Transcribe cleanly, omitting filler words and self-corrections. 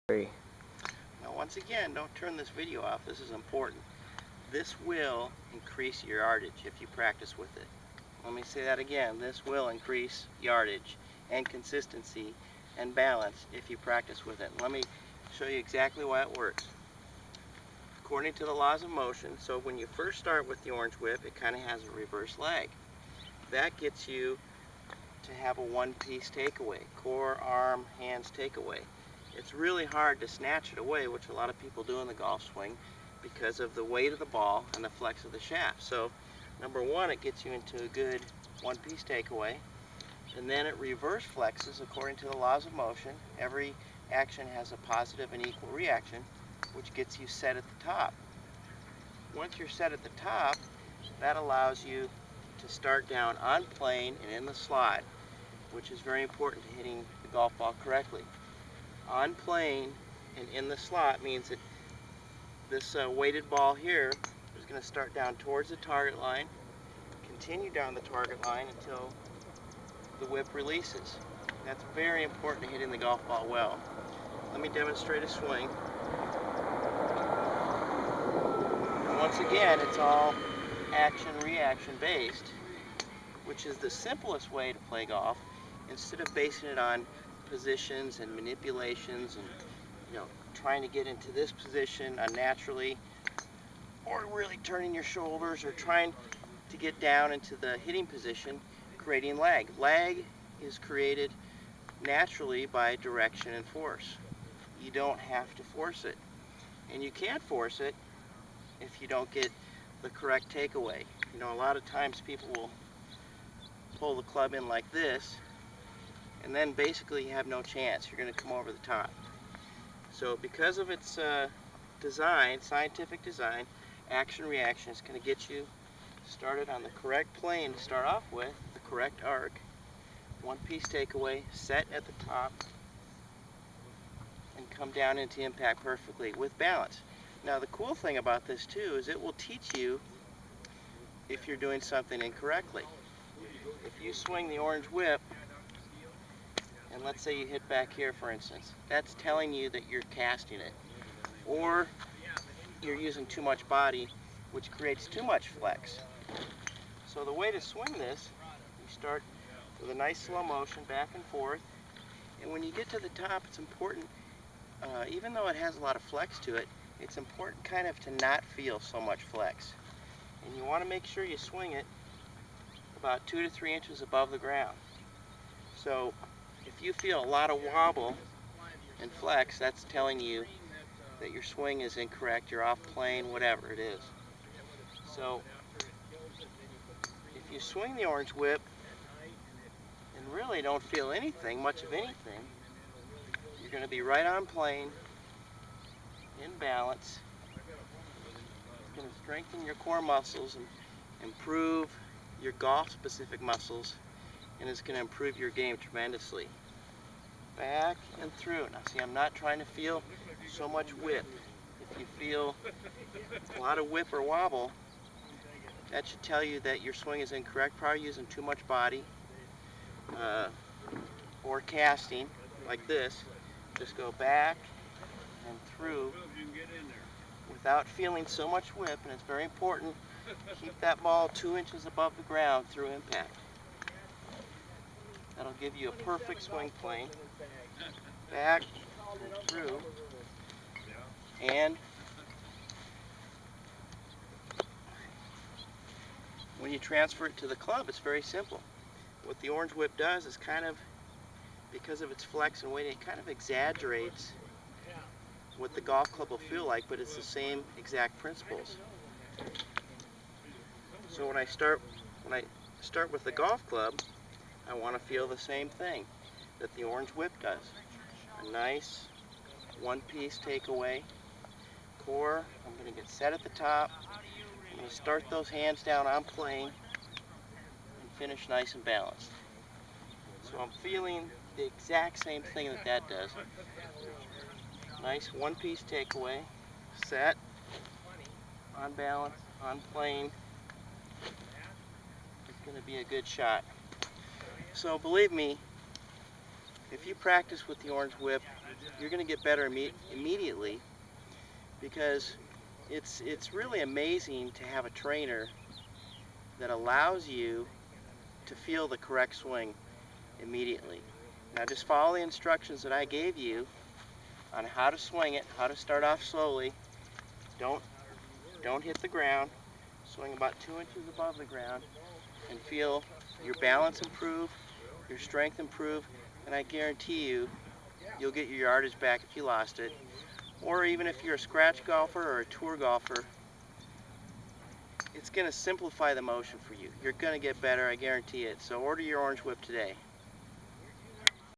Now once again, don't turn this video off. This is important. This will increase your yardage if you practice with it. Let me say that again. This will increase yardage and consistency and balance if you practice with it. Let me show you exactly why it works. According to the laws of motion, so when you first start with the orange whip, it kind of has a reverse lag. That gets you to have a one-piece takeaway, core, arm, hands takeaway. It's really hard to snatch it away, which a lot of people do in the golf swing because of the weight of the ball and the flex of the shaft. So number one, it gets you into a good one-piece takeaway, and then it reverse flexes according to the laws of motion. Every action has a positive and equal reaction, which gets you set at the top. Once you're set at the top, that allows you to start down on plane and in the slot, which is very important to hitting the golf ball correctly. On plane and in the slot means that this weighted ball here is going to start down towards the target line, continue down the target line until the whip releases. That's very important to hitting the golf ball well. Let me demonstrate a swing. And once again, it's all action-reaction based, which is the simplest way to play golf, instead of basing it on positions and manipulations and trying to get into this position unnaturally, or really turning your shoulders, or trying to get down into the hitting position, creating lag. Lag is created naturally by direction and force. You don't have to force it, and you can't force it if you don't get the correct takeaway. A lot of times people will pull the club in like this, and then basically you have no chance. You're going to come over the top. So because of its design, scientific design, action-reaction is going to get you started on the correct plane to start off with, the correct arc, one-piece takeaway, set at the top, and come down into impact perfectly with balance. Now the cool thing about this too is it will teach you if you're doing something incorrectly. If you swing the orange whip, and let's say you hit back here, for instance, that's telling you that you're casting it, or you're using too much body, which creates too much flex. So the way to swing this, you start with a nice slow motion back and forth, and when you get to the top, it's important, even though it has a lot of flex to it, it's important kind of to not feel so much flex. And you want to make sure you swing it about 2 to 3 inches above the ground. So if you feel a lot of wobble and flex, that's telling you that your swing is incorrect, you're off plane, whatever it is. So if you swing the orange whip and really don't feel anything, much of anything, you're going to be right on plane, in balance. It's going to strengthen your core muscles and improve your golf-specific muscles, and it's going to improve your game tremendously. Back and through. Now see, I'm not trying to feel so much whip. If you feel a lot of whip or wobble, that should tell you that your swing is incorrect, probably using too much body, or casting like this. Just go back and through without feeling so much whip, and it's very important, keep that ball 2 inches above the ground through impact. That'll give you a perfect swing plane. Back and through, and when you transfer it to the club, it's very simple. What the orange whip does is kind of, because of its flex and weight, it kind of exaggerates what the golf club will feel like, but it's the same exact principles. So when I start with the golf club, I want to feel the same thing that the orange whip does. A nice one-piece takeaway. Core, I'm going to get set at the top. I'm going to start those hands down on plane and finish nice and balanced. So I'm feeling the exact same thing that does. Nice one-piece takeaway, set, on balance, on plane. It's going to be a good shot. So believe me, if you practice with the orange whip, you're going to get better immediately, because it's really amazing to have a trainer that allows you to feel the correct swing immediately. Now just follow the instructions that I gave you on how to swing it, how to start off slowly. Don't hit the ground. Swing about 2 inches above the ground and feel your balance improve, your strength improve, and I guarantee you'll get your yardage back if you lost it. Or even if you're a scratch golfer or a tour golfer, it's going to simplify the motion for you. You're going to get better, I guarantee it. So order your Orange Whip today.